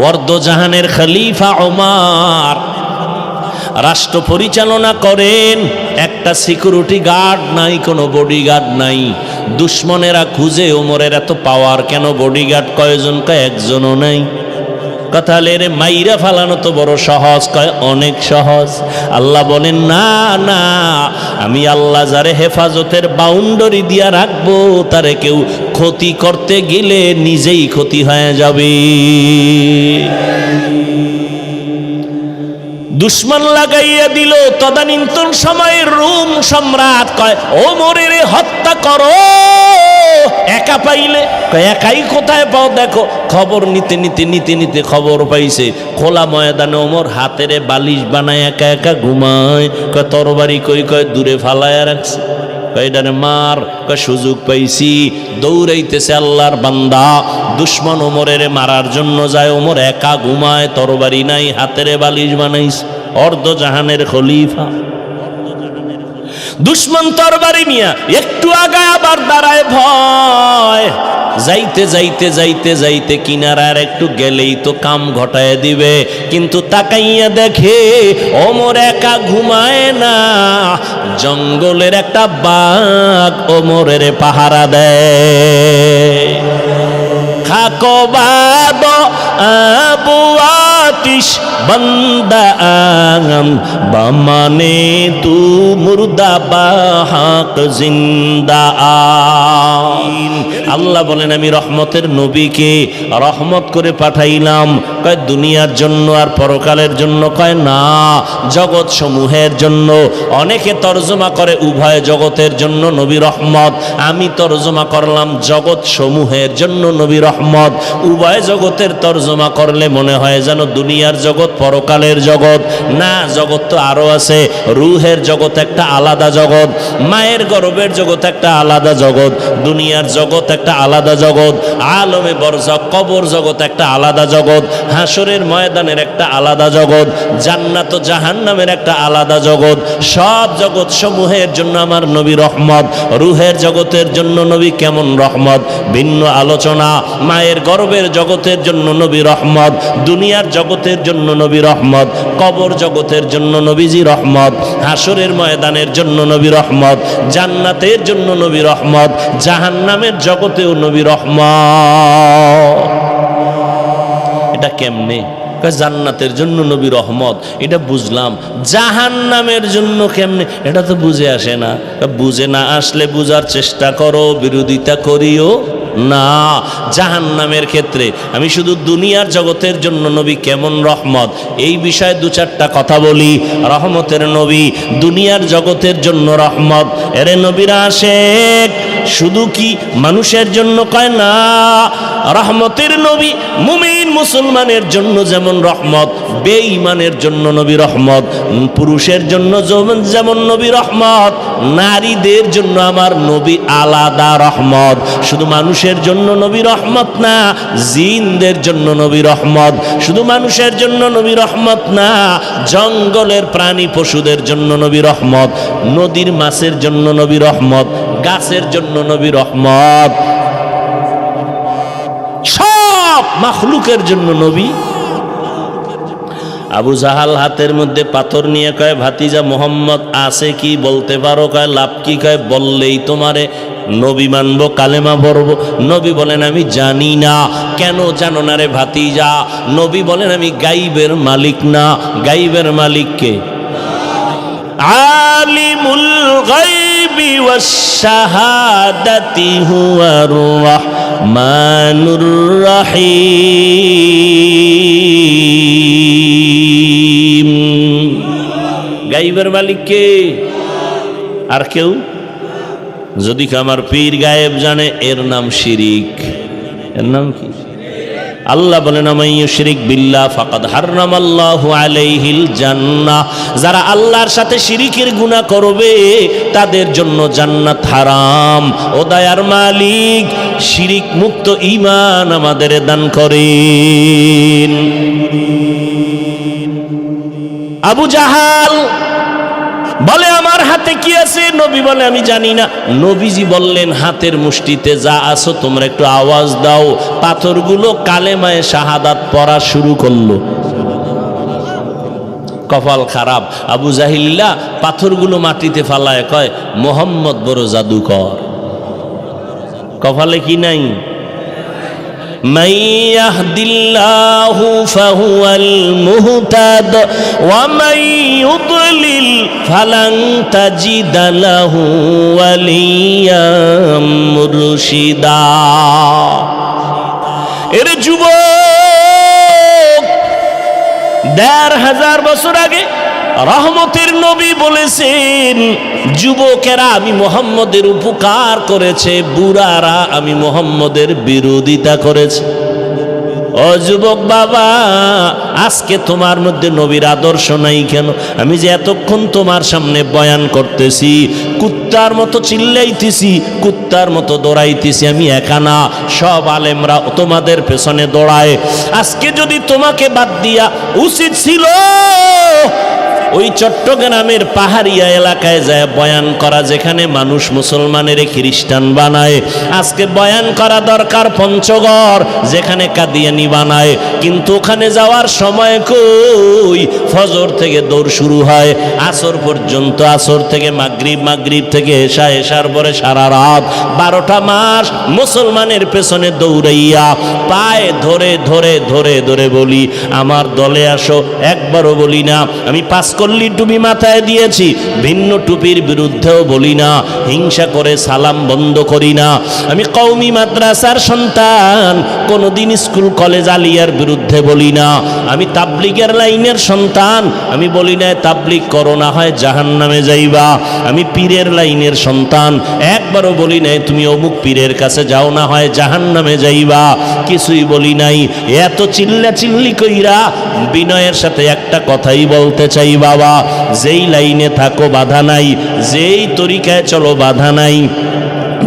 ওয়ার্দজাহানের খলিফা ওমর রাষ্ট্র পরিচালনা করেন। একটা সিকিউরিটি গার্ড নাই, কোনো বডিগার্ড নাই। দুশ্মনেরা খুঁজে ওমরের এত পাওয়ার কেন, বডিগার্ড কয়জন? কয় একজনও নাই। কথা রে মাইরা ফালানো তো বড় সহজ, কয় অনেক সহজ। আল্লাহ বলেন না না, আমি আল্লাহ যারে হেফাজতের বাউন্ডারি দিয়া রাখবো তারে কেউ ক্ষতি করতে গেলে নিজেই ক্ষতি হয়ে যাবে। দুশ্মন লাগাইয়া দিল। তদানীন্তন সময়ের রোম সম্রাট কয় ওমরের হত্যা করো। একা পাইলে একাই কোথায় পাও? দেখো খবর নিতে নিতে নিতে নিতে খবর পাইছে খোলা ময়দানে ওমর হাতেরে বালিশ বানায় একা একা ঘুমায়। কয় তরবারি কই? কয় দূরে ফালায়া রাখছে। কয়টারে মার? কয় সুযোগ পাইছি। দৌড়াইতেছে আল্লাহর বান্দা, দুশ্মন ওমরের মারার জন্য যায়। ওমর একা ঘুমায়, তরবারি নাই, হাতেরে বালিশ বানাইছে। অর্ধজাহানের খলিফা। দুশ্মন তরবারি নিয়া একটু আগায় আবার দাঁড়ায় ভয়। যাইতে যাইতে যাইতে যাইতে কিনারার একটু গেলেই তো কাম ঘটায় দিবে, কিন্তু তাকাইয়া দেখে ওমর একা ঘুমায় না, জঙ্গলের একটা বাঘ ওমরের পাহারা দেয়। খাকো বাদ আবু আতিশ বন্দা আঙম বামানে তু মুর্দা বাহাক জিন্দা আইন। আল্লাহ বলেন আমি রহমতের নবীকে রহমত করে পাঠাইলাম। কয় দুনিয়ার জন্য আর পরকালের জন্য? কয় না, জগৎ সমূহের জন্য। অনেকে তর্জমা করে উভয় জগতের জন্য নবী রহমত, আমি তর্জমা করলাম জগৎ সমূহের জন্য নবী রহমত। উভয় জগতের তর্জমা করলে মনে হয় যেন দুনিয়ার জগৎ পরকালের জগৎ। না, জগৎ তো আরো আছে। রুহের জগৎ একটা আলাদা জগৎ, মায়ের গর্ভের জগৎ একটা আলাদা জগৎ, দুনিয়ার জগৎ একটা আলাদা জগৎ, আলমে বরজখ কবর জগৎ একটা আলাদা জগৎ, হাসরের ময়দানের একটা আলাদা জগৎ, জান্নাত ও জাহান্নামের একটা আলাদা জগৎ। সব জগৎ সমূহের জন্য আমার নবী রহমত। রুহের জগতের জন্য নবী কেমন রহমত, ভিন্ন আলোচনা। মায়ের গর্ভের জগতের জন্য নবী রহমত, দুনিয়ার জগতের জন্য নবী রহমত, কবর জগতের জন্য নবীজি রহমত, হাসরের ময়দানের জন্য নবী রহমত, জান্নাতের জন্য নবী রহমত, জাহান্নামের জগতেও নবী রহমত। এটা কেমনে? জান্নাতের জন্য নবী রহমত, এটা বুঝলাম। জাহান্নামের জন্য কেমনে? এটা তো বুঝে আসে না। বুঝে না আসলে বুঝার চেষ্টা করো, বিরোধিতা করিও না। জাহান্নামের ক্ষেত্রে আমি শুধু দুনিয়ার জগতের জন্য নবী কেমন রহমত এই বিষয়ে দু চারটা কথা বলি। রহমতের নবী, দুনিয়ার জগতের জন্য রহমত। এরে নবীরা আশেক শুধু কি মানুষের জন্য? কয় না, রহমতের নবী মুমিন মুসলমানের জন্য যেমন রহমত, বেঈমানের জন্য নবী রহমত। পুরুষের জন্য যেমন নবী রহমত, নারীদের জন্য আমার নবী আলাদা রহমত। শুধু মানুষের জন্য নবী রহমত না, জিনদের জন্য নবী রহমত। শুধু মানুষের জন্য নবী রহমত না, জঙ্গলের প্রাণী পশুদের জন্য নবী রহমত, নদীর মাছের জন্য নবী রহমত, গাছের জন্য নবী রহমত, সব মাখলুকের জন্য নবী। আবু জাহাল হাতের মধ্যে পাথর নিয়ে কয় ভাতিজা মোহাম্মদ আছে কি বলতে পারো? কয় লাভ কি? কয় বললেই তোমারে নবী মানবো, কালেমা পড়বো। নবী বলেন আমি জানি না। কেন জানো না রে ভাতিজা? নবী বলেন আমি গাইবের মালিক না। গাইবের মালিক কে? আলিমুল গায়বি ওয়াস শাহাদাতি হুয়ার রাহমানুর রহিম। গাইবের মালিক কে? আর কেউ? যদি আমার পীর গায়েব জানে, এর নাম শিরিক। এর নাম কি? আল্লাহ বলেন আমান ইউশরিক বিল্লাহ ফাকাদ হারামাল্লাহু আলাইহিল জান্নাহ। যারা আল্লাহর সাথে শিরিকের গুনাহ করবে তাদের জন্য জান্নাত হারাম। ও দয়ার মালিক, শিরিক মুক্ত ঈমান আমাদের দান করেন। আবু জাহাল বলে আমার হাতে হাতে কি আছে? নবী বলে আমি জানি না। নবীজি বললেন হাতের মুষ্টিতে যা আছো তোমরা একটু আওয়াজ দাও। পাথরগুলো কালেমায়ে শাহাদাত পড়া শুরু করলো। কপাল খারাপ, আবু জাহিল্লা পাথরগুলো মাটিতে ফালায় কয় মোহাম্মদ বড় জাদুকর। কপালে কি নাই? মান ইয়াহদিল্লাহু ফাহুয়াল মুহতাদ ওয়া মান ইউদ্লিল ফালান তাজিদা লাহু ওয়ালিয়াম মুরশিদা। এর যুবক, ১৫০০ বছর আগে রহমতের নবী বলেছেন, যুবকেরা আমি মুহাম্মদের উপকার করেছে, বুড়ারা আমি মুহাম্মদের বিরোধিতা করেছে। ও যুবক বাবা, আজকে তোমার মধ্যে নবীর আদর্শ নাই কেন? আমি যে এতক্ষণ তোমার সামনে বয়ান করতেছি, কুত্তার মতো চিল্লাইতেছি, কুত্তার মতো দৌড়াইতেছি, আমি একা না, সব আলেমরা তোমাদের পেছনে দৌড়ায়। আজকে যদি তোমাকে বাদ দিয়া উচিত ছিল ওই চট্টগ্রামের পাহাড়িয়া এলাকায় যায় বয়ান করা, যেখানে মানুষ মুসলমানের খ্রিস্টান বানায়। আজকে বয়ান করা দরকার পঞ্চগড়, যেখানে কাদিয়ানি বানায়। কিন্তু ওখানে যাওয়ার সময় কই? ফজর থেকে দৌড় শুরু হয় আসর পর্যন্ত, আসর থেকে মাগরিব, মাগরিব থেকে এশা, এশার পরে সারা রাত 12টা মাস মুসলমানের পেছনে দৌড়াইয়া পায়ে ধরে ধরে ধরে ধরে বলি আমার দলে আসো। একবারও বলি না আমি 5 কল্লি টুপি মাথায় দিয়েছি, ভিন্ন টুপির বিরুদ্ধেও বলি না, হিংসা করে সালাম বন্ধ করি না। আমি কওমি মাদ্রাসার সন্তান, কোনোদিন স্কুল কলেজ আলিয়ার বিরুদ্ধে বলি না। আমি তাবলিগের লাইনের সন্তান, আমি বলি না তাবলিগ করো না হয় জাহান্নামে যাইবা। আমি পীরের লাইনের সন্তান, একবারও বলি নাই তুমি অমুক পীরের কাছে যাও না হয় জাহান্নামে যাইবা। কিছুই বলি নাই। এত চিল্লা চিল্লি কইরা বিনয়ের সাথে একটা কথাই বলতে চাই বাবা, যেই লাইনে থাকো বাধা নাই, যেই তরিকায় চলো বাধা নাই।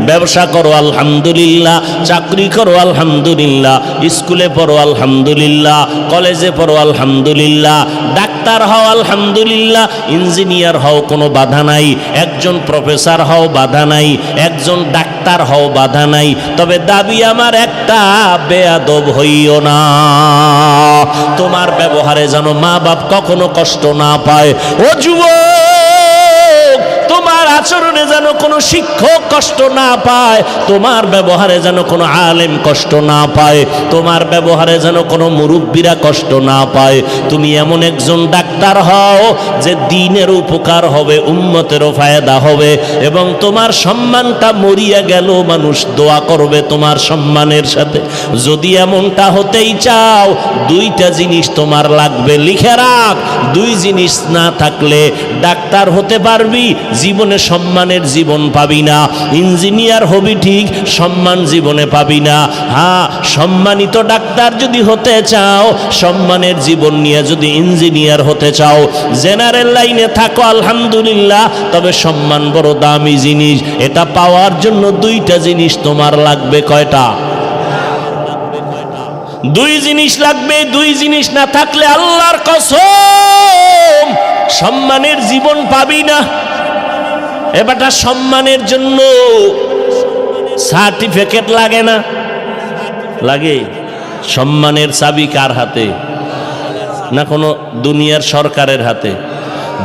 ব্যবসা করো আলহামদুলিল্লাহ, চাকরি করো আলহামদুলিল্লাহ, স্কুলে পড়ো আলহামদুলিল্লাহ, কলেজে পড়ো আলহামদুলিল্লাহ, ডাক্তার হও আলহামদুলিল্লাহ, ইঞ্জিনিয়ার হও কোনো বাধা নাই, একজন প্রফেসর হও বাধা নাই, একজন ডাক্তার হও বাধা নাই। তবে দাবি আমার একটা, বেয়াদব হইও না। তোমার ব্যবহারে যেন মা বাপ কখনো কষ্ট না পায়। ও যুবক, তোমার আচরণে যেন কোনো শিক্ষক কষ্ট না পায়, তোমার ব্যবহারে যেন কোনো আলেম কষ্ট না পায়, তোমার ব্যবহারে যেন কোনো মুরব্বীরা কষ্ট না পায়। তুমি এমন একজন ডাক্তার হও যে দিনের উপকার হবে, উম্মতেরও ফায়দা হবে, এবং তোমার সম্মানটা মরিয়া গেল মানুষ দোয়া করবে তোমার সম্মানের সাথে। যদি এমনটা হতেই চাও, 2টা জিনিস তোমার লাগবে, লিখে রাখ। 2 জিনিস না থাকলে ডাক্তার হতে পারবি, জীবনে সম্মানের জীবন পাবি না। ইঞ্জিনিয়ার হবি ঠিক, সম্মান জীবনে পাবি না। হ্যাঁ, সম্মানিত ডাক্তার যদি হতে চাও, সম্মানের জীবন নিয়ে যদি ইঞ্জিনিয়ার হতে চাও, জেনারেল লাইনে থাকো আলহামদুলিল্লাহ, তবে সম্মান বড় দামি জিনিস। এটা পাওয়ার জন্য 2টা জিনিস তোমার লাগবে। কয়টা? 2 জিনিস লাগবে। 2 জিনিস না থাকলে আল্লাহর কসম সম্মানের জীবন পাবি না। এবারটা সম্মানের জন্য সার্টিফিকেট লাগে না? লাগে। সম্মানের চাবি কার হাতে? না কোনো দুনিয়ার সরকারের হাতে?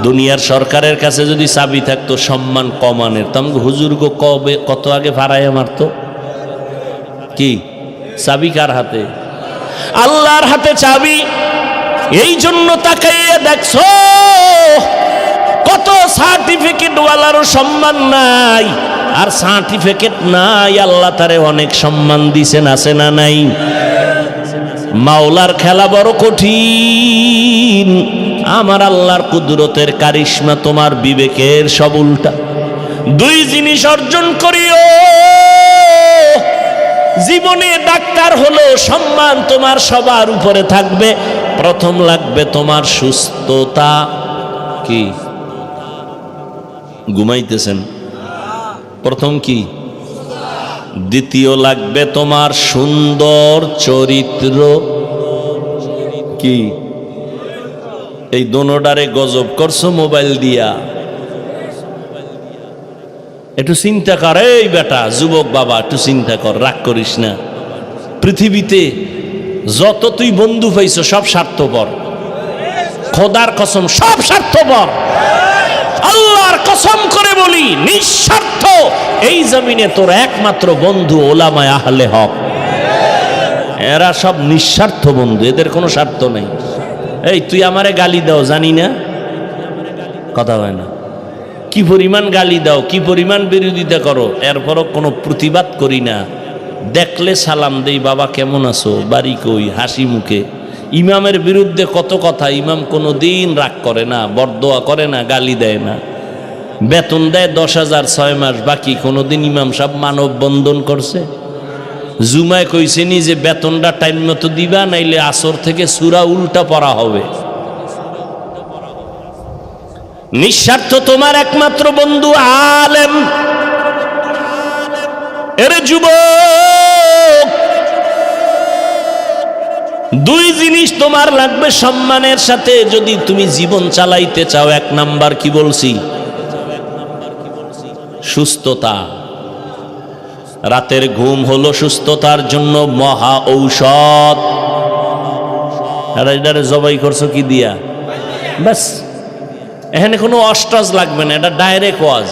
দুনিয়ার সরকারের কাছে যদি চাবি থাকতো সম্মান কমানের, তো আমাকে হুজুর গো কবে কত আগে ভাড়াইয়া মারতো। কি চাবি কার হাতে? আল্লাহর হাতে চাবি। এই জন্য তাকাইয়া দেখছো কত সার্টিফিকেট ওয়ালারও সম্মান নাই, আর সার্টিফিকেট নাই আল্লাহ তারে অনেক সম্মান দিছেন, আছে না নাই? মাওলার খেলা বড় কঠিন। আমার আল্লাহর কুদরতের কারিশমা তোমার বিবেকের সব উল্টা। 2 জিনিস অর্জন করিও। জীবনে ডাক্তার হলো, সম্মান তোমার সবার উপরে থাকবে। প্রথম লাগবে তোমার সুস্থতা। কি ঘুমাইতেছেন? প্রথম কি? দ্বিতীয় লাগবে তোমার সুন্দর চরিত্র। কি এই দোনোটারে গজব করছো মোবাইল দিয়া। একটু চিন্তা কর, এই বেটা যুবক বাবা, একটু চিন্তা কর, রাগ করিস না। পৃথিবীতে যত তুই বন্ধু পাইছ সব স্বার্থপর, খোদার কসম সব স্বার্থপর। আল্লাহর কসম করে বলি, নিঃস্বার্থ এই জমিনে তোর একমাত্র বন্ধু ওলামায়ে আহলে হক। এরা সব নিঃস্বার্থ বন্ধু, এদের কোনো স্বার্থ নেই। এই তুই আমারে গালি দাও জানি না, কথা হয় না, কি পরিমাণ গালি দাও, কি পরিমাণ বিরোধিতা করো, এরপরও কোনো প্রতিবাদ করি না। দেখলে সালাম দেই, বাবা কেমন আছো, বাড়ি কই, হাসি মুখে। ইমামের বিরুদ্ধে কত কথা, ইমাম কোনো দিন রাগ করে না, বরদোয়া করে না, গালি দেয় না। বেতন দেয় 10,000 6 মাস বাকি, কোনোদিন ইমাম সাহেব মানব বন্ধন করছে? জুমায় কইছেনি যে বেতনটা টাইম মতো দিবা, নাইলে আসর থেকে সূরা উল্টা পড়া হবে। নিঃস্বার্থ তোমার একমাত্র বন্ধু আলেম। এরে যুবক, দুই জিনিস তোমার লাগবে সম্মানের সাথে যদি তুমি জীবন চালাইতে চাও। এক নাম্বার কি বলছি? সুস্থতা। রাতের ঘুম হলো সুস্থতার জন্য মহা ঔষধ। এটারে জবাই করছো কি দিয়া? ব্যাস, এখানে কোনো অস্টাজ লাগবে না, এটা ডাইরেক্ট ওয়াজ।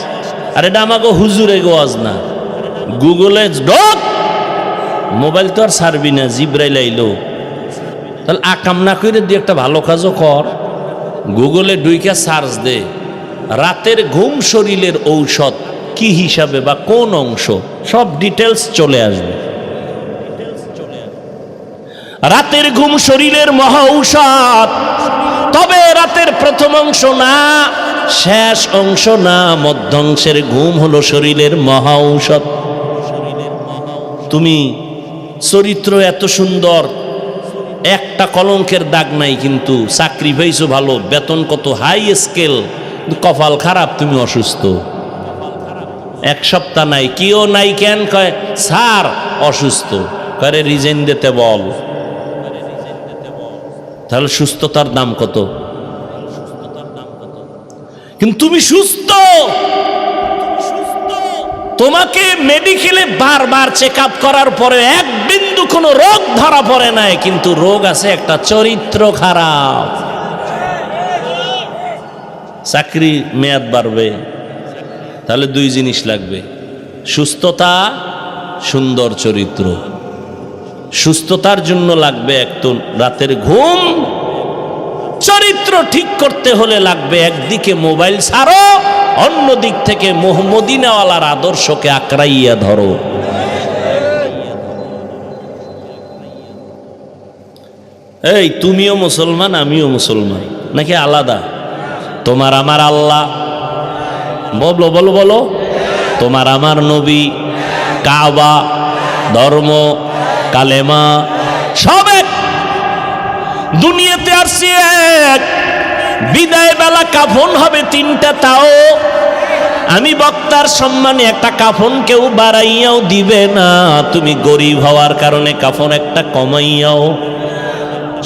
আর এটা আমাকে হুজুরে ওয়াজ না। গুগলে ঢোক, মোবাইল তো আর ছাড়বি না, জিব্রাইল আইলো। তাহলে আকাম না করে দিয়ে একটা ভালো কাজও কর, গুগলে ডুইকা সার্চ দে রাতের ঘুম শরীরের ঔষধ কি হিসাবে বা কোন অংশ, সব ডিটেলস চলে আসবে। রাতের ঘুম শরীরের মহা ঔষধ, তবে রাতের প্রথম অংশ না, শেষ অংশ না, মধ্যাংশের ঘুম হলো শরীরের মহা ঔষধ। তুমি চরিত্র এত সুন্দর, একটা কলঙ্কের দাগ নাই, কিন্তু চাকরি পাইছো ভালো, বেতন কত হাই স্কেল, কপাল খারাপ, তুমি অসুস্থ, এক সপ্তাহ নাই, কেউ নাই, কেন কয় স্যার অসুস্থ, করে রিজাইন দিতে বল। তাহলে সুস্থতার দাম কত? কিন্তু তুমি সুস্থ, তোমাকে মেডিকেলে বারবার চেক আপ করার পরে এক বিন্দু কোনো রোগ ধরা পড়ে নাই, কিন্তু রোগ আছে একটা, চরিত্র খারাপ। চাকরি মেয়াদ বাড়বে, তাহলে দুই জিনিস লাগবে, সুস্থতা, সুন্দর চরিত্র। সুস্থতার জন্য লাগবে একটু রাতের ঘুম, চরিত্র ঠিক করতে হলে লাগবে একদিকে মোবাইল ছাড়ো, অন্য দিক থেকে মদিনাওয়ালার আদর্শকে আঁকড়াইয়া ধরো। এই তুমিও মুসলমান, আমিও মুসলমান, নাকি আলাদা? তোমার আমার আল্লাহ, বলো বলো বলো, তোমার আমার নবী, কাবা, ধর্ম, কালেমা, সব এক। দুনিয়াতে আসছি এক, বিদায় বেলা কাফন হবে 3টা, তাও আমি বক্তার সম্মানে একটা কাফন কেউ বাড়াইয়াও দিবে না। তুমি গরিব হওয়ার কারণে কাফন একটা কমাইয়াও,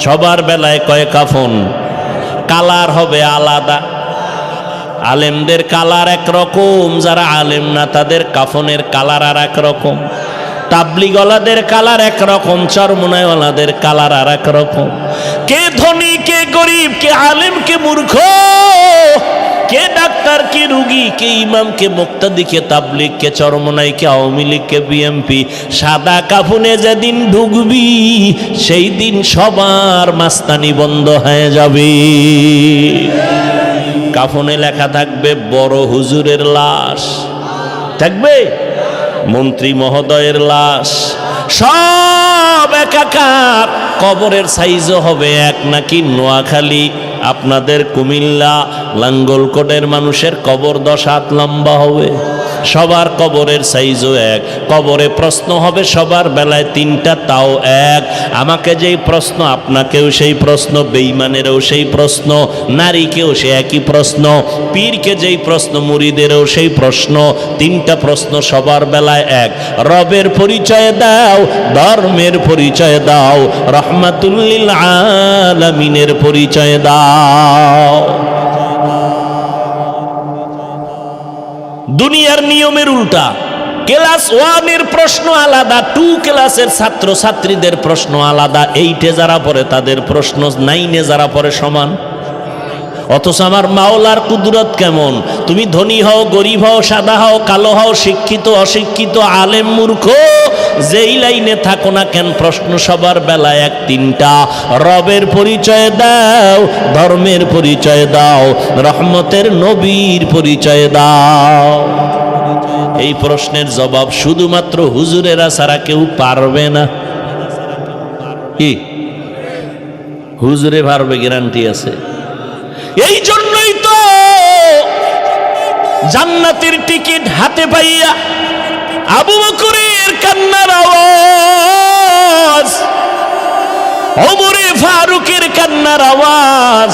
সবার বেলায় কয় কাফন, কালার হবে আলাদা। আলেমদের কালার একরকম, যারা আলেম না তাদের কাফনের কালার আর একরকম, তাবলিগওয়ালাদের কালার একরকম, চরমনাইওয়ালাদের কালার আর একরকম। কে ধনী, কে গরিব, কে আলেম, কে মূর্খ, কে ডাক্তার, কে রুগী, কে ইমাম, কে মুক্তাদি, কে তাবলিগ, কে চরমনাই, কে আওয়ামী লীগ, কে বিএমপি। সাদা কাফনে যেদিন ঢুকবি সেই দিন সবার মাস্তানি বন্ধ হয়ে যাবে। কাফনে লেখা থাকবে বড় হুজুরের লাশ, থাকবে মন্ত্রী মহোদয়ের লাশ, সব একাকার। কবরের সাইজও হবে এক, নাকি নোয়াখালী, আপনাদের কুমিল্লা, লাঙ্গলকোটের মানুষের কবর 10 হাত লম্বা হবে, সবার কবরের সাইজও এক। কবরে প্রশ্ন হবে সবার বেলায় 3টা, তাও এক। আমাকে যেই প্রশ্ন, আপনাকেও সেই প্রশ্ন, বেঈমানেরও সেই প্রশ্ন, নারীকেও সে একই প্রশ্ন, পীরকে যেই প্রশ্ন, মুরিদেরও সেই প্রশ্ন। 3টা প্রশ্ন সবার বেলায় এক। রবের পরিচয় দাও, ধর্মের পরিচয় দাও, রহমাতুল লিল আলামিনের পরিচয় দাও। দুনিয়ার নিয়মের উল্টা। ক্লাস 1 এর প্রশ্ন আলাদা, 2 ক্লাসের ছাত্র ছাত্রীদের প্রশ্ন আলাদা, 8 এ যারা পড়ে তাদের প্রশ্ন 9 এ যারা পড়ে সমান। অথচ আমার মাওলার কুদরত কেমন! তুমি ধনী হও, গরিব হও, সাদা হও, কালো হও, শিক্ষিত অশিক্ষিত, আলেম মূর্খ, যেই লাইনে থাকো না কেন, প্রশ্ন সবার বেলায় এক তিনটা। রবের পরিচয় দাও, ধর্মের পরিচয় দাও, রহমতের নবীর পরিচয় দাও। এই প্রশ্নের জবাব শুধুমাত্র হুজুরেরা ছাড়া কেউ পারবে না। কি হুজুরে পারবে? গ্যারান্টি আছে। এই জন্যই তো জান্নাতের টিকিট হাতে পাইয়া আবু বকরের কান্নার আওয়াজ, ওমরে ফারুকের কান্নার আওয়াজ,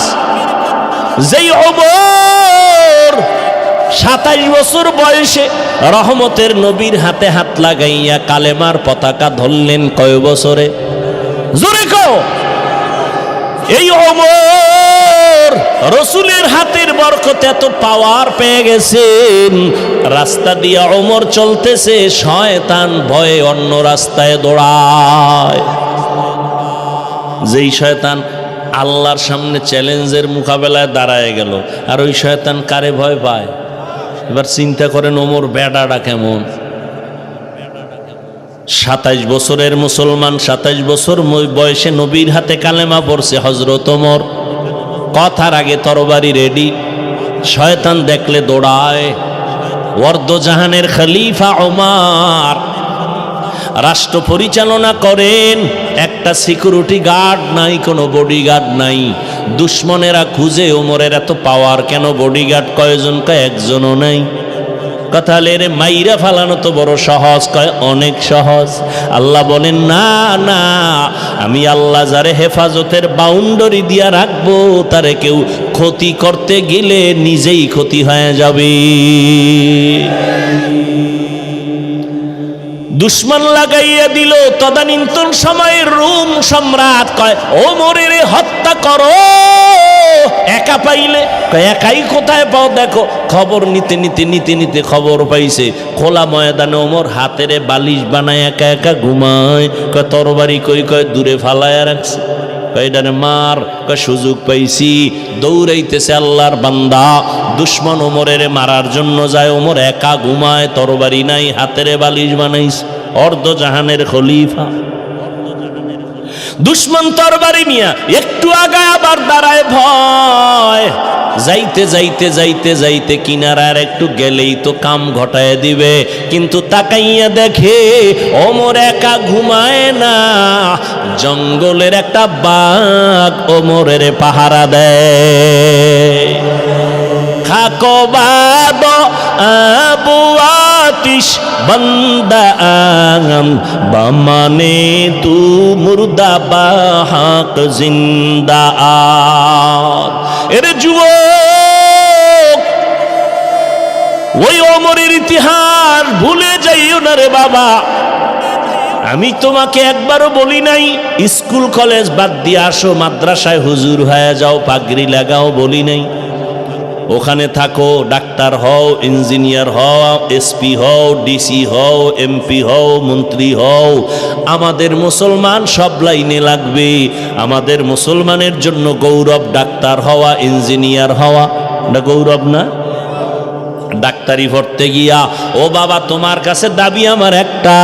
যেই ওমর 27 বছর বয়সে রহমতের নবীর হাতে হাত লাগাইয়া কালেমার পতাকা ধরলেন কয় বছরে? জোরে কও। এই ওমর রসুলের হাতের বরকতে এত পাওয়ার পেয়ে গেছেন, রাস্তা দিয়ে ওমর চলতেছে, শয়তান ভয়ে অন্য রাস্তায় দৌড়ায়। যেই শয়তান আল্লাহর সামনে চ্যালেঞ্জের মোকাবেলায় দাঁড়ায় গেল, আর ওই শয়তান কারে ভয় পায়? এবার চিন্তা করেন ওমর বেডাটা কেমন। 27 বছরের মুসলমান, 27 বছর বয়সে নবীর হাতে কালেমা পড়ছে হযরত ওমর। কথার আগে তরবারি রেডি, শয়তান দেখলে দৌড়ায়। ওয়ার্দজাহানের খলিফা ওমর রাষ্ট্র পরিচালনা করেন, একটা সিকিউরিটি গার্ড নাই, কোনো বডিগার্ড নাই। দুশ্মনেরা খুঁজে ওমরের এত পাওয়ার কেন, বডিগার্ড কয়জন? কয় একজনও নাই। কথা রে মাইরা ফালানো তো বড় সহজ, কয় অনেক সহজ। আল্লাহ বলেন না না, আমি আল্লাহ যারে হেফাজতের বাউন্ডারি দিয়া রাখবো, তারে কেউ ক্ষতি করতে গেলে নিজেই ক্ষতি হয়ে যাবে। দুশ্মন লাগাইয়া দিল। তদানীন্তন সময়ের রোম সম্রাট কয় ওমরের হত্যা করো, একা পাইলে। একাই কোথায় পাও? দেখো খবর নিতে নিতে নিতে নিতে খবর পাইছে খোলা ময়দানে ওমর হাতেরে বালিশ বানায় একা একা ঘুমায়। কয় তরবারি কই? কয় দূরে ফালায়া রাখছে। কয়ডানে মার। কয় সুযোগ পাইছি। দৌড়াইতেছে আল্লাহর বান্দা, দুশ্মন ওমরের মারার জন্য যায়। ওমর একা ঘুমায়, তরবারি নাই, হাতেরে বালিশ বানাইছে। অর্ধজাহানের খলিফা। দুশ্মন তরবারি নিয়া একটু আগায় আবার দাঁড়ায় ভয়। যাইতে যাইতে যাইতে যাইতে কিনারার একটু গেলেই তো কাম ঘটায় দিবে, কিন্তু তাকাইয়া দেখে ওমর একা ঘুমায় না, জঙ্গলের একটা বাঘ ওমরের পাহারা দেয়। খাকো বাদ আবু আতিশ বন্দা আম বামানে তু মুর্দা বাহাক জিন্দা আদ। এরে যুবক, ওই ওমরের ইতিহাস ভুলে যাইও না রে বাবা। আমি তোমাকে একবারও বলি নাই স্কুল কলেজ বাদ দিয়ে আসো, মাদ্রাসায় হুজুর হয়ে যাও, পাগড়ি লাগাও, বলি নাই। ওখানে থাকো, ডাক্তার হও, ইঞ্জিনিয়ার হও, এসপি হও, ডিসি হও, এমপি হও, মন্ত্রী হও। আমাদের মুসলমান সব লাইনে লাগবে। আমাদের মুসলমানের জন্য গৌরব ডাক্তার হওয়া, ইঞ্জিনিয়ার হওয়া। না গৌরব না? ডাক্তারি পড়তে গিয়া ও বাবা তোমার কাছে দাবি আমার একটা,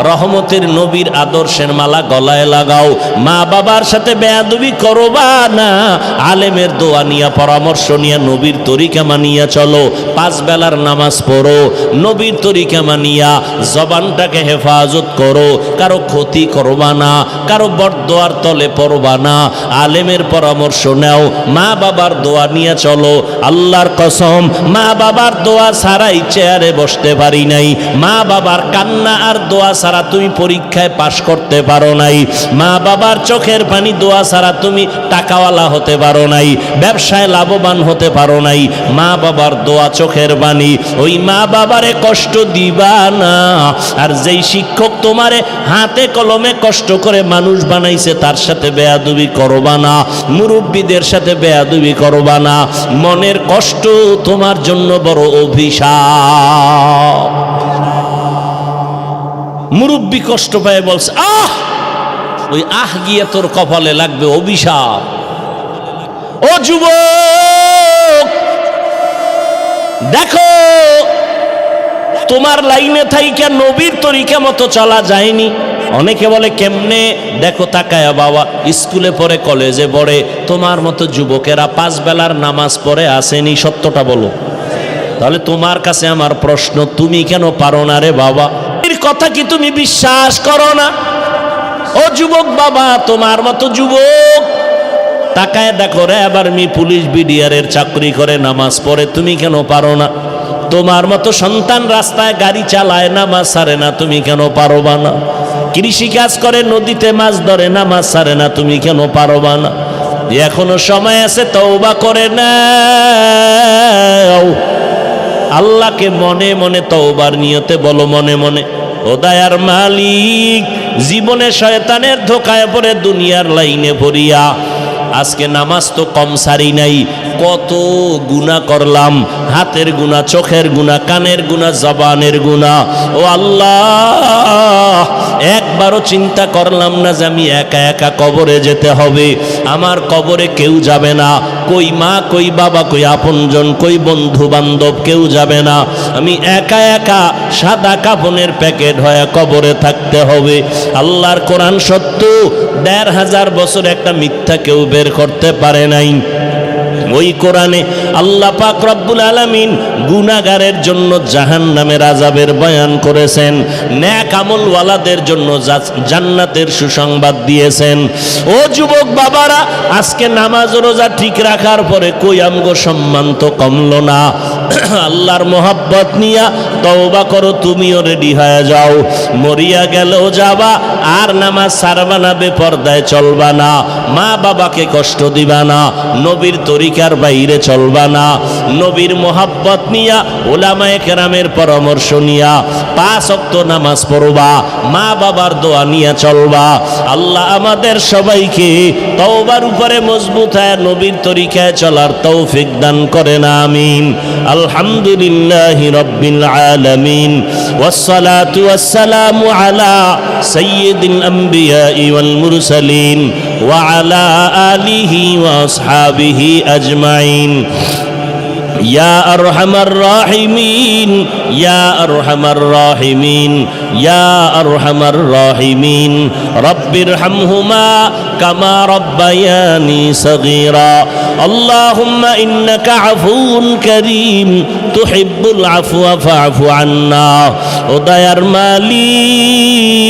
রহমতের নবীর আদর্শের মালা গলায় লাগাও। মা বাবার সাথে বেয়াদবি করবা না, আলেমের দোয়া নিয়া পরামর্শ নিয়া নবীর তরিকা মানিয়া চলো। 5 বেলার নামাজ পড়ো, নবীর তরিকা মানিয়া জবানটাকে হেফাজত করো। কারো ক্ষতি করবা না, কারো বরদোয়ার তলে পড়বা না, আলেমের পরামর্শ নাও, মা বাবার দোয়া নিয়ে চলো। আল্লাহর কসম, মা বাবার দোয়া ছাড়াই চেয়ারে বসতে পারি নাই। মা বাবার কান্না আর দোয়া ছাড়া তুমি পরীক্ষায় পাশ করতে পারো নাই। মা বাবার চোখের পানি দোয়া ছাড়া তুমি টাকাওয়ালা হতে পারো নাই, ব্যবসায় লাভবান হতে পারো নাই। মা বাবার দোয়া চোখের পানি। ওই মা বাবারে কষ্ট দিবা না। আর যেই শিক্ষক তোমারে হাতে কলমে কষ্ট করে মানুষ বানাইছে তার সাথে বেয়াদবি করবা না, মুরব্বীদের সাথে বেয়াদবি করবা না। মনের কষ্ট তোমার জন্য বড় অভিশাপ। মুরব্বী কষ্ট পায় বলছে, ওই গিয়ে তোর কপালে লাগবে অভিশাপ। ও যুবক, দেখো তোমার লাইনে থাইকা নবীর তরিকা মতো চলা যায়নি। অনেকে বলে কেমনে? দেখো তাকায়া বাবা, স্কুলে পড়ে, কলেজে পড়ে, তোমার মতো যুবকেরা 5 বেলার নামাজ পড়ে আসেনি, সত্যটা বলো। তাহলে তোমার কাছে আমার প্রশ্ন, তুমি কেন পারো না রে বাবা? এর কথা কি তুমি বিশ্বাস করো না? ও যুবক বাবা, তোমার মতো যুবক তাকায় দেখো রে, আবার পুলিশ বিডিআরের চাকরি করে, নামাজ পড়ে, তুমি কেন পারো না? তোমার মতো সন্তান রাস্তায় গাড়ি চালায়, নামাজ ছাড়ে না, তুমি কেন পারবা না? কৃষি কাজ করে, নদীতে মাছ ধরে, নামাজ ছাড়ে না, তুমি কেন পারবা না? এখনো সময় আছে, তওবা করে নাও। আল্লাহকে মনে মনে তওবার নিয়তে বলো, মনে মনে, ও দয়ার মালিক, জীবনে শয়তানের ধোকায় পড়ে দুনিয়ার লাইনে পড়িয়া আজকে নামাজ তো কম সারি নাই, কত গুনাহ করলাম, হাতের গুনাহ, চোখের গুনাহ, কানের গুনাহ, জবানের গুনাহ। ও আল্লাহ, একবারও চিন্তা করলাম না যে আমি একা একা কবরে যেতে হবে। আমার কবরে কেউ যাবে না, কই মা, কই বাবা, কই আপনজন, কই বন্ধু বান্ধব, কেউ যাবে না। আমি একা একা সাদা কাফনের প্যাকেট হয়ে কবরে থাকতে হবে। আল্লাহর কোরআন সত্য, ১৫০০ বছর একটা মিথ্যা কেউ বের করতে পারে নাই। ওই কোরআনে আল্লাহ পাক রব্বুল আলামিন গুনাহগারের জন্য জাহান্নামের আযাবের বয়ান করেছেন, নেক আমলওয়ালাদের জন্য জান্নাতের সুসংবাদ দিয়েছেন। ও যুবক বাবারা, আজকে নামাজ রোজা ঠিক রাখার পরে কই আমগো সম্মান তো কমলো না। আল্লাহর মোহাব্বত নিয়া তওবা করো, তুমিও রেডি হয়ে যাও। মরিয়া গেলেও যাবা, আর নামাজ ছাড়বা না, বেপরদায় চলবা না, মা বাবাকে কষ্ট দিবা না, নবীর তরিকার বাইরে চলবা না, নবীর মোহাব্বত নিয়া, উলামায়ে কেরামের পরামর্শ নিয়া 5 ওয়াক্ত নামাজ পড়বা, মা বাবার দোয়া নিয়ে চলবা। আল্লাহ আমাদের সবাইকে তওবার উপরে মজবুত হয়ে নবীর তরিকায় চলার তৌফিক দান করেন, আমিন। আলহামদুলিল্লাহি রাব্বিল আলামিন, ওয়াসসালাতু ওয়াসসালামু আলা সাইয়্যিদিল আমবিয়াই ওয়াল মুরসালিন ওয়া আলা আলিহি ওয়া আসহাবিহি আজমাইন। ইয়া আরহামার রাহিমিন, ইয়া আরহামার রাহিমিন, ইয়া আরহামার রাহিমিন, রব্বিরহামহুমা কামা রব্বায়ানি সগীরা। আল্লাহুম্মা ইন্নাকা আফুউন কারীম তুহিব্বুল আফওয়া ফা'ফু আন্না। ও দয়ার মালিক,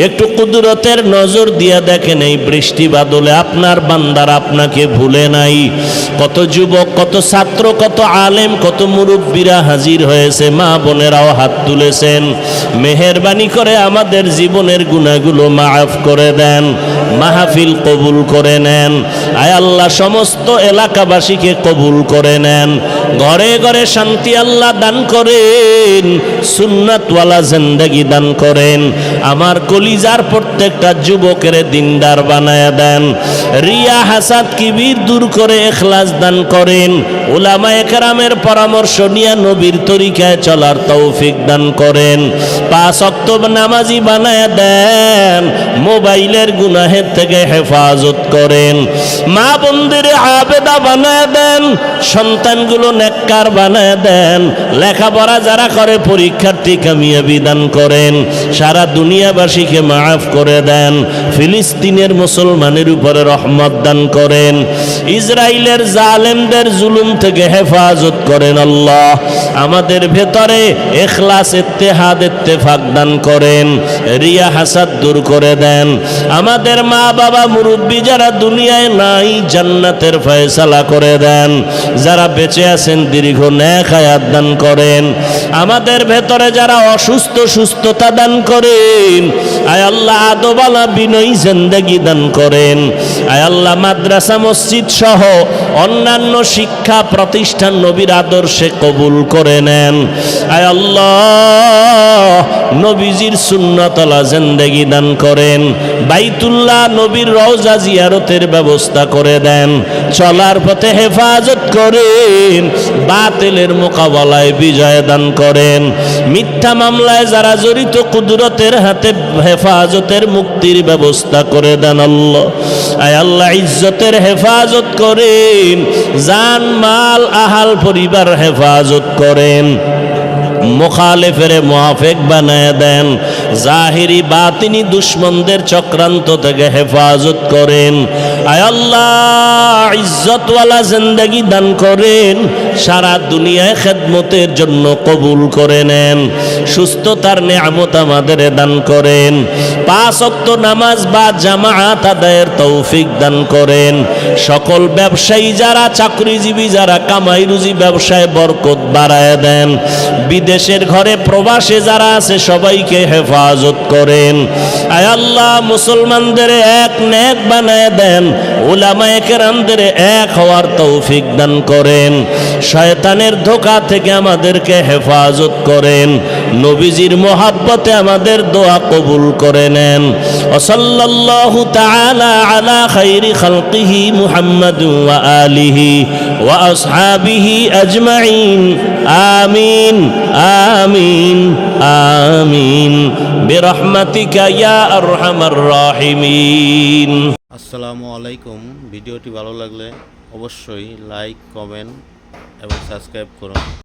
একটু কুদরতের নজর দিয়া দেখেন, এই বৃষ্টি বাদলে আপনার বান্দারা আপনাকে ভুলে নাই। কত যুবক, কত ছাত্র, কত আলেম, কত মুরব্বীরা হাজির হয়েছে, মা বোনেরাও হাত তুলেছেন। মেহেরবানি করে আমাদের জীবনের গুনাহগুলো মাফ করে দেন, মাহফিল কবুল করে নেন। আয় আল্লাহ, সমস্ত এলাকাবাসীকে কবুল করে নেন, ঘরে ঘরে শান্তি আল্লাহ দান করেন, সুন্নাতওয়ালা জিন্দেগি দান করেন। আমার কলিজার প্রত্যেকটা যুবকের দিনদার বানায়া দেন, রিয়া হাসাদ কিবির দূর করে ইখলাস দান করেন। উলামায়ে কেরামের পরামর্শ নিয়ে নবীর তরিকায় চলার তৌফিক দান করেন। 5 ওয়াক্ত নামাজি বানায়া দেন, মোবাইলের গুনাহের থেকে হেফাজত করেন। মা বোনদের আবেদা বানায়া দেন, সন্তানগুলো নেককার বানায়া দেন। লেখাপড়া যারা করে পরীক্ষার্থী কামিয়াবি দান করেন। সারা দুনিয়াবাসীকে মাফ করে দেন। ফিলিস্তিনের মুসলমানের উপরে রহমত দান করেন। ইসরায়েলের জালেমদের জুলুম থেকে হেফাজত করেন। আল্লাহ আমাদের ভেতরে ইখলাস, ইত্তেহাদ, ইত্তেফাক দান করেন। রিয়া হাসাদ দূর করে দেন। আমাদের মা বাবা মুরব্বী যারা দুনিয়ায় নাই, জান্নাতের ফয়সালা করে দেন। যারা বেঁচে আছেন দীর্ঘ নেক হায়াত দান করেন। আমাদের ভেতরে যারা অসুস্থ, সুস্থতা দান করেন। আয় আল্লাহ আদবালা বিনয়ী জিন্দেগি দান করেন। আয় আল্লাহ মাদ্রাসা মসজিদ সহ অন্যান্য শিক্ষা প্রতিষ্ঠান নবীর আদর্শে কবুল করে নেন। আয় আল্লাহ নবীজির সুন্নতলা জিন্দেগি দান করেন। বাইতুল্লাহ নবীর রওজা জিয়ারতের ব্যবস্থা করে দেন। চলার পথে হেফাজত করেন, বাতিলের মোকাবেলায় বিজয় দান করেন। মিথ্যা মামলায় যারা জড়িত কুদরতের হাতে হেফাজতের মুক্তির ব্যবস্থা করে দেন আল্লাহ। আয় আল্লাহ ইজ্জতের হেফাজত করেন, জান মাল আহাল পরিবার হেফাজত করেন। মুখালেফের মুআফিক বানায় দেন। জাহিরি বাতিনি দুশ্মনদের চক্রান্ত থেকে হেফাজত করেন। আয় আল্লাহ ইজ্জতওয়ালা জিন্দেগি দান করেন, সারা দুনিয়ায় খেদমতের জন্য কবুল করে নেন। সুস্থতার নেয়ামত আমাদের দান করেন। 5 ওয়াক্ত নামাজ বা জামাআত আদায়ের তৌফিক দান করেন। সকল ব্যবসায়ী যারা, চাকরিজীবী যারা, কামাই রুজি ব্যবসায় বরকত বাড়ায় দেন। বিদেশের ঘরে প্রবাসে যারা আছে সবাইকে হেফাজত করেন। আয় আল্লাহ মুসলমানদের এক নেক বানায় দেন, উলামায়ে কেরামদের এক হওয়ার তৌফিক দান করেন। শয়তানের ধোঁকা থেকে আমাদেরকে হেফাজত করেন। নবীজির মোহাব্বতে আমাদের দোয়া কবুল করে নেন। সাল্লাল্লাহু তাআলা আলা খাইরি খালকিহি মুহাম্মাদ ওয়া আলিহি ওয়া আসহাবিহি আজমাইন। আমিন আমিন আমিন বিরহমাতিকা ইয়া আরহামার রাহিমিন। আসসালামু আলাইকুম। ভিডিওটি ভালো লাগলে অবশ্যই লাইক, কমেন্ট এবং সাবস্ক্রাইব করুন।